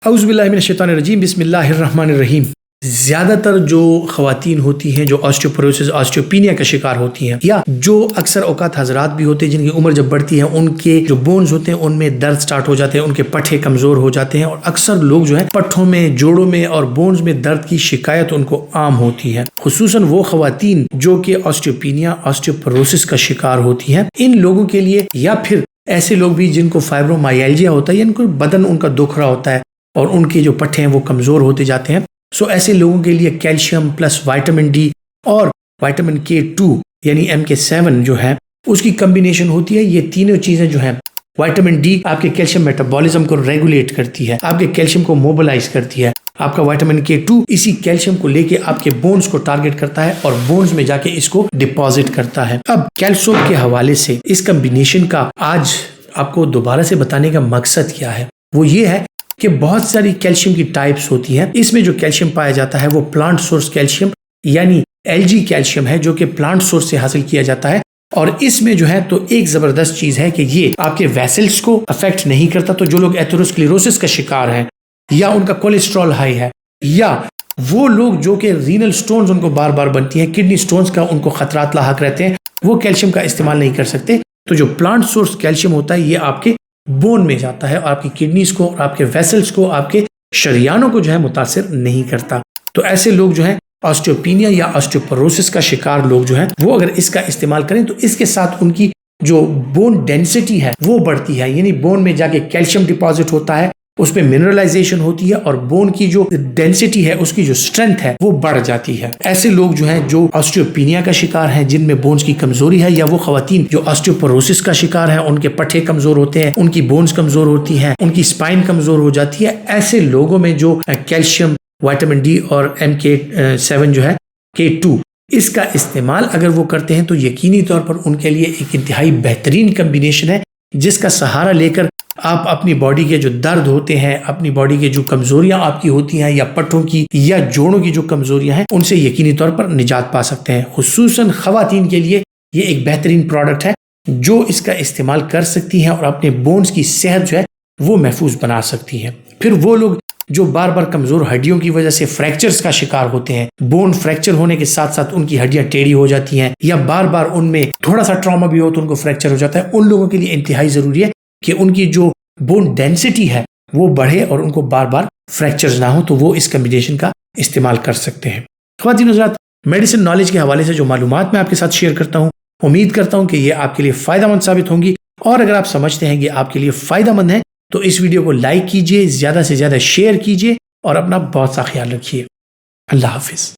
औज़ुबिल्लाहि मिनश्शैतानिर्रजीम बिस्मिल्लाहिर्रहमानिर्रहीम। ज़्यादातर जो ख़वातीन होती हैं जो ऑस्टियोपोरोसिस ऑस्टियोपीनिया का शिकार होती हैं, या जो अक्सर औकात हज़रात भी होते हैं जिनकी उम्र जब बढ़ती है उनके जो बोन्स होते हैं उनमें दर्द स्टार्ट हो जाते हैं, उनके पट्टे कमज़ोर हो जाते हैं। और अक्सर लोग जो है पट्ठों में, जोड़ों में और बोन्स में दर्द की शिकायत उनको आम होती है। खुसूसन वो ख़वातीन जो कि ऑस्टियोपीनिया ऑस्टियोपोरोसिस का शिकार होती हैं, इन लोगों के लिए, या फिर ऐसे लोग भी जिनको फाइब्रोमाइल्जिया होता है, इनको बदन उनका दुख रहा होता है और उनके जो पट्टे हैं वो कमज़ोर होते जाते हैं। सो ऐसे लोगों के लिए कैल्शियम प्लस विटामिन डी और विटामिन K2 यानी MK7 जो है उसकी कम्बिनेशन होती है। ये तीनों चीज़ें जो हैं, विटामिन डी आपके कैल्शियम मेटाबॉलिज्म को रेगुलेट करती है, आपके कैल्शियम को मोबिलाइज करती है। आपका विटामिन K2 इसी कैल्शियम को लेके आपके बोन्स को टारगेट करता है और बोन्स में जाके इसको डिपॉजिट करता है। अब कैल्सोप के हवाले से इस कम्बिनेशन का आज आपको दोबारा से बताने का मकसद क्या है, वो ये है कि बहुत सारी कैल्शियम की टाइप्स होती हैं। इसमें जो कैल्शियम पाया जाता है वो प्लांट सोर्स कैल्शियम यानी एलजी कैल्शियम है, जो कि प्लांट सोर्स से हासिल किया जाता है। और इसमें जो है तो एक जबरदस्त चीज है कि ये आपके वेसल्स को अफेक्ट नहीं करता। तो जो लोग एथेरोस्क्लेरोसिस का शिकार हैं, या उनका कोलेस्ट्रॉल हाई है, या वो लोग जो कि रीनल स्टोन्स उनको बार बार बनती हैं, किडनी स्टोन्स का उनको खतरात लाहक रहते हैं, वो कैल्शियम का इस्तेमाल नहीं कर सकते। तो जो प्लांट सोर्स कैल्शियम होता है ये आपके बोन में जाता है और आपकी किडनीज को और आपके वेसल्स को, आपके शरियानों को जो है मुतासिर नहीं करता। तो ऐसे लोग जो है ऑस्टियोपीनिया या ऑस्टियोपोरोसिस का शिकार लोग जो है वो अगर इसका इस्तेमाल करें तो इसके साथ उनकी जो बोन डेंसिटी है वो बढ़ती है, यानी बोन में जाके कैल्शियम डिपॉजिट होता है, उसमें मिनरलाइजेशन होती है और बोन की जो डेंसिटी है, उसकी जो स्ट्रेंथ है वो बढ़ जाती है। ऐसे लोग जो हैं जो ऑस्टियोपीनिया का शिकार हैं, जिनमें बोन्स की कमजोरी है, या वो खवातीन जो ऑस्टियोपोरोसिस का शिकार है, उनके पट्टे कमजोर होते हैं, उनकी बोन्स कमजोर होती हैं, उनकी स्पाइन कमजोर हो जाती है, ऐसे लोगों में जो कैल्शियम, विटामिन डी और MK7 जो है K2 इसका इस्तेमाल अगर वो करते हैं तो यकीनी तौर पर उनके लिए एक इंतहाई बेहतरीन कम्बिनेशन है, जिसका सहारा लेकर आप अपनी बॉडी के जो दर्द होते हैं, अपनी बॉडी के जो कमजोरियां आपकी होती हैं, या पट्टों की या जोड़ों की जो कमजोरियां हैं, उनसे यकीनी तौर पर निजात पा सकते हैं। खुसूसन खवातीन के लिए ये एक बेहतरीन प्रोडक्ट है जो इसका इस्तेमाल कर सकती हैं और अपने बोन्स की सेहत जो है वो महफूज बना सकती हैं। फिर वो लोग जो बार बार कमजोर हड्डियों की वजह से फ्रैक्चर्स का शिकार होते हैं, बोन फ्रैक्चर होने के साथ साथ उनकी हड्डियां टेढ़ी हो जाती हैं, या बार बार उनमें थोड़ा सा ट्रॉमा भी हो तो उनको फ्रैक्चर हो जाता है, उन लोगों के लिए इंतहाई जरूरी है कि उनकी जो बोन डेंसिटी है वो बढ़े और उनको बार बार फ्रैक्चर्स ना हो, तो वो इस कम्बिनेशन का इस्तेमाल कर सकते हैं। ख्वातीन हज़रात, मेडिसिन नॉलेज के हवाले से जो मालूमात मैं आपके साथ शेयर करता हूँ, उम्मीद करता हूँ कि ये आपके लिए फ़ायदेमंद साबित होंगी। और अगर आप समझते हैं कि आपके लिए फ़ायदेमंद है तो इस वीडियो को लाइक कीजिए, ज़्यादा से ज़्यादा शेयर कीजिए और अपना बहुत सा ख्याल रखिए। अल्लाह हाफिज़।